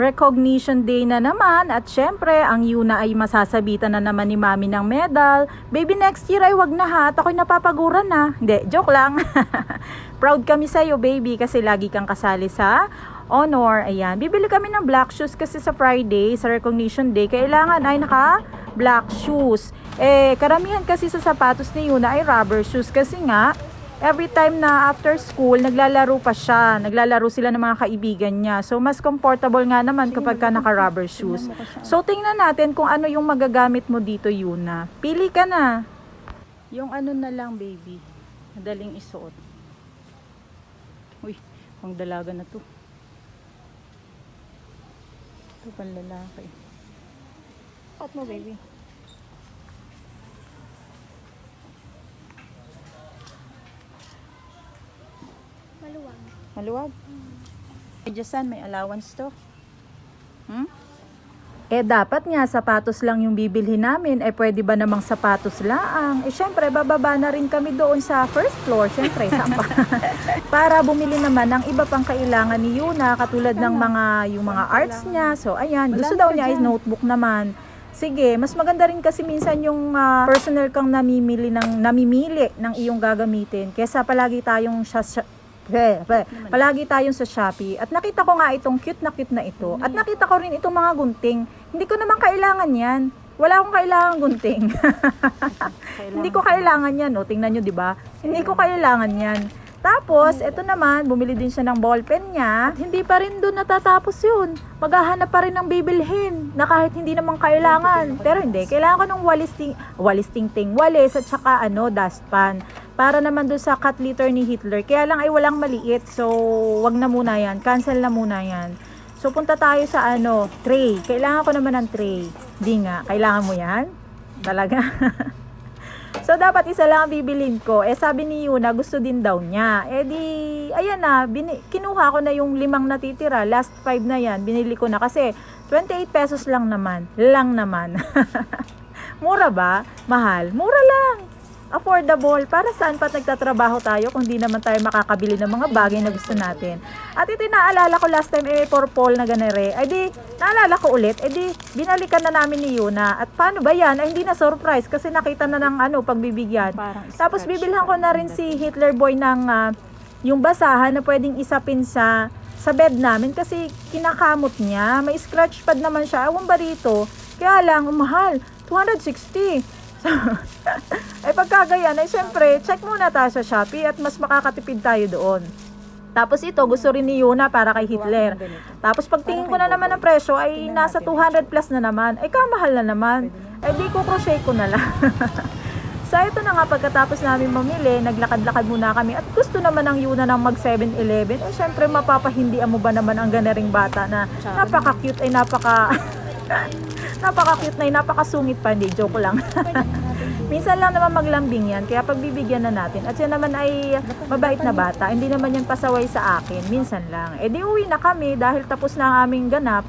Recognition Day na naman at syempre ang Yuna ay masasabitan na naman ni Mami ng medal. Baby, next year ay wag na ha, at ako'y napapaguran na. Hindi, joke lang. Proud kami sa'yo baby kasi lagi kang kasali sa honor. Ayan, bibili kami ng black shoes kasi sa Friday, sa Recognition Day, kailangan ay naka black shoes. Karamihan kasi sa sapatos ni Yuna ay rubber shoes kasi nga every time na after school, naglalaro pa siya. Naglalaro sila ng mga kaibigan niya. So, mas comfortable nga naman kapag ka naka-rubber shoes. So, tingnan natin kung ano yung magagamit mo dito, Yuna. Pili ka na. Yung ano na lang, baby. Madaling isuot. Uy, pang dalaga na to. Ito pang lalaki. Suot mo, baby. Maluwag. Maluwag? Diyan, may allowance to. Dapat nga sapatos lang yung bibilhin namin. Pwede ba namang sapatos lang? Syempre, bababa na rin kami doon sa first floor. Syempre, saan pa? Para bumili naman ng iba pang kailangan ni Yuna, katulad ng yung mga arts niya. So, ayan. Gusto daw niya is notebook naman. Sige, mas maganda rin kasi minsan yung personal kang namimili ng iyong gagamitin. Kesa palagi tayong palagi tayong sa Shopee. At nakita ko nga itong cute na ito. At nakita ko rin itong mga gunting. Hindi ko naman kailangan yan. Wala akong kailangan gunting. Hindi ko kailangan yan. O, tingnan nyo, diba? Hindi ko kailangan yan. Tapos, ito naman, bumili din siya ng ballpen niya. At hindi pa rin doon natatapos yun. Maghahanap pa rin ng bibilhin na kahit hindi naman kailangan. Pero hindi, kailangan ko ng walis at saka dustpan. Para naman doon sa cut litter ni Hitler. Kaya lang ay walang maliit. So, wag na muna yan. Cancel na muna yan. So, punta tayo sa tray. Kailangan ko naman ng tray. Di nga. Kailangan mo yan? Talaga? So, dapat isa lang ang bibilin ko. Sabi ni Yuna, gusto din daw niya. Ayan na. Kinuha ko na yung 5 natitira. Last 5 na yan. Binili ko na. Kasi, 28 pesos lang naman. Mura ba? Mahal? Mura lang. Affordable. Para saan pa nagtatrabaho tayo kung di naman tayo makakabili ng mga bagay na gusto natin. At ito naalala ko last time for Paul na ganere. Naalala ko ulit. Binalikan na namin ni Yuna. At paano ba yan? Hindi na surprise kasi nakita na ng pagbibigyan. Tapos bibilhan ko na rin si Hitler Boy ng yung basahan na pwedeng isapin sa bed namin kasi kinakamot niya. May scratch pad naman siya. Ewan ba rito? Kaya lang, mahal. 260. Pagkagayan syempre, check muna tayo sa Shopee at mas makakatipid tayo doon. Tapos ito, gusto rin ni Yuna para kay Hitler. Tapos pagtingin ko na naman ng presyo ay nasa 200 plus na naman. Kamahal na naman. Di ko crochet ko na lang. So ito na nga, pagkatapos namin mamili, naglakad-lakad muna kami at gusto naman ng Yuna ng mag 7-Eleven. Syempre mapapahindian mo ba naman ang ganering bata na napaka-cute napaka-cute na napakasungit pa, hindi, joke lang. Minsan lang naman maglambing yan, kaya pagbibigyan na natin. At yan naman ay mabait na bata, hindi naman yan pasaway sa akin, minsan lang. Di uwi na kami dahil tapos na ang aming ganap.